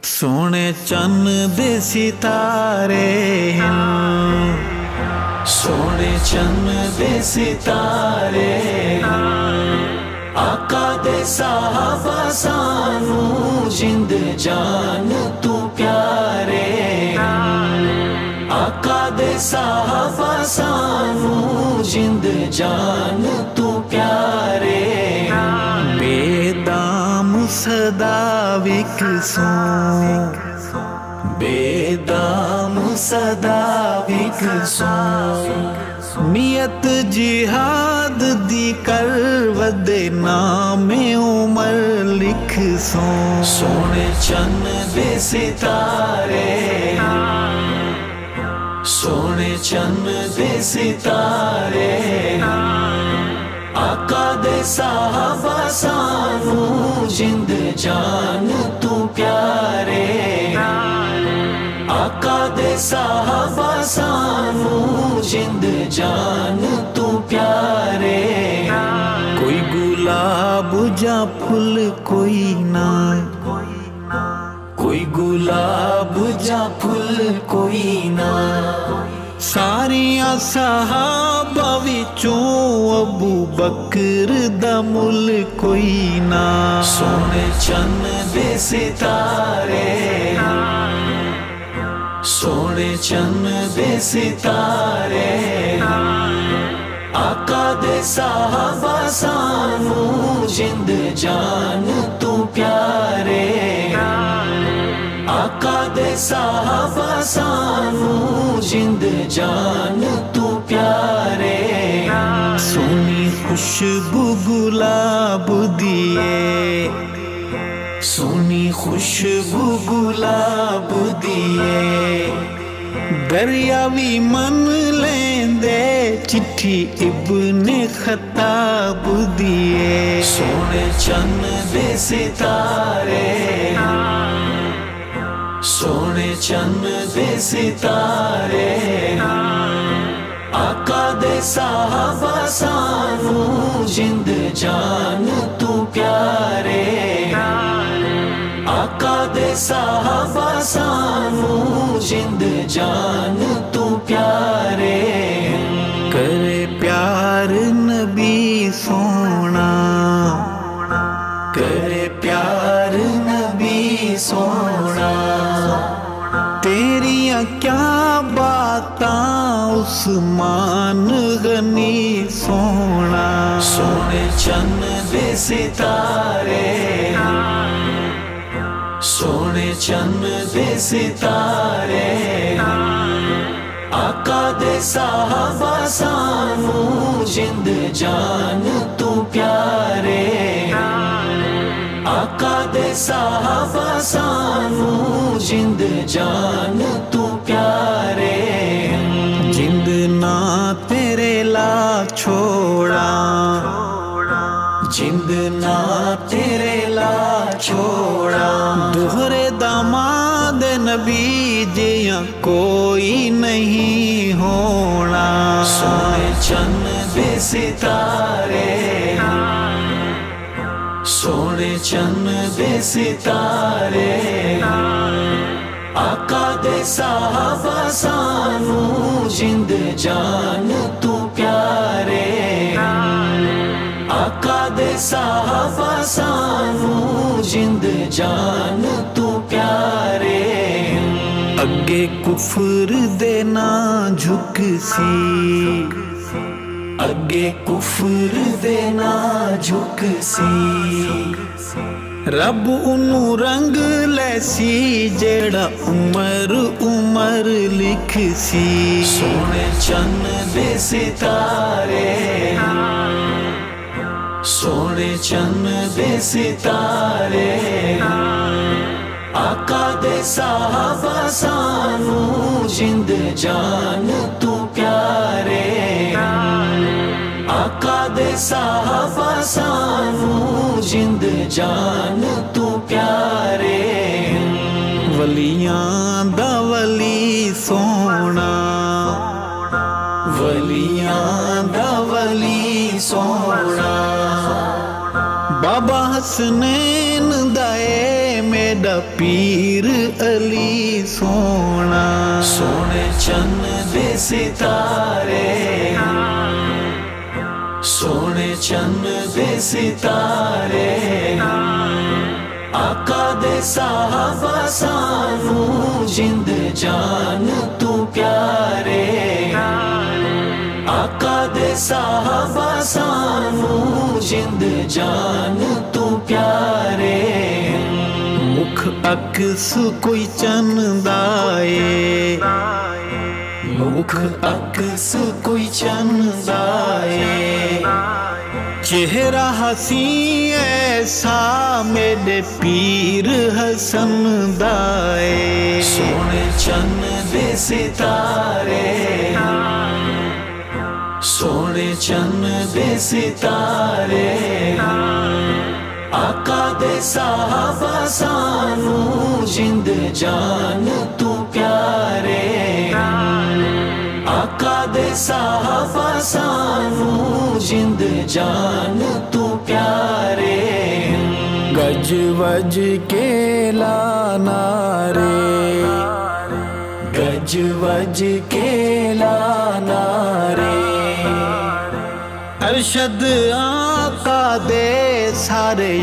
सोने चन्न दे सितारे हैं, सोने चन्न दे सितारे हैं। आका दे साहबा सानू जिंद जान तू प्यारे हैं। आका दे साहबा सानू जिंद जान तू प्यारे हैं। बेदाम सदा विकसों, बेदाम सदा विकसों। नियत जिहाद दी कर वदे नामे उमर लिख सो। सोने चन्न दे सितारे, सोने चन्न दे सितारे। आका दे साहबा सानू जिंद जान तू प्यारे। आका दे साहबा सानू जिंद जान तू प्यारे। कोई गुलाब जा फुल कोई ना, कोई गुलाब जा फुल कोई ना। सारिया सहाबा विचों अबू बकर दा मुल कोई ना। सोने चन्न दे सितारे, सोने चन्न दे सितारे। आका दे साहबा सानू जिंद जान तू प्यारे। आका दे साहबा सानू जिंद जान तू प्यारे। सोनी खुशबू गुलाब दिए, सोनी खुशबू गुलाब दिए। दरिया भी मन लेंदे चिट्ठी इब्ने खताब दिए। सोने चन्न दे सितारे, सोने चन्न दे सितारे। आका दे साहबा सानू जिंद जान तू प्यारे। आका दे साहबा सानू जिंद जान तू प्यारे। करे प्यार नबी सोना, करे प्यार नबी सोना। तेरिया क्या बातां उस्मान गनी सोना। सोने चन्न दे सितारे, सोने चन्न दे सितारे। आका दे साहबा सानू जिंद जान तू प्यारे। आका दे साहबा सानू जिंद जान तू प्यारे। जिंद ना तेरे ला छोड़ा, जिंद ना तेरे ला छोड़ा। दोहरे दामाद नबी जिया कोई नहीं होना। सोने चन्न दे सितारे, सोने चन्न दे सितारे। आका दे साहबा सानू जिंद जान तू प्यारे। आका दे साहबा सानू जिंद जान तू प्यारे। अगे कुफर दे ना झुक सी, अगे कुफर दे ना झुक सी। रब उन्नू रंग लैसी जेड़ा उमर उमर लिख सी। सोने चन्न दे सितारे, सोने चन्न दे सितारे। आका दे साहबा सानू जिंद जान तू प्यारे। आका दे साहबा सानू जिंद जान तू प्यारे। वलियां दा वली सोना, वलियां दा वली सोना। बाबा हसनैन दाए मेरा पीर अली सोना। सोने चन्न दे सितारे, सोने चन्न दे सितारे, आका दे साहबा सानू जिंद जान तू प्यारे। आका दे साहबा सानू जिंद जान तू प्यारे। मुख अक्स कोई चंदा ए, मुख अक्स कोई चंदा ए, चेहरा हसी ऐसा मेरे पीर हसन दाए। सोने चन्न दे सितारे, सोने चन्न दे सितारे, आका दे साहबा सानू जिंद जान तू प्यारे। आका दे साहबा सानू जिंद जान तू प्यारे। गज वज के लाना रे, गज वज के लाना रे, अरशद आका दे सारे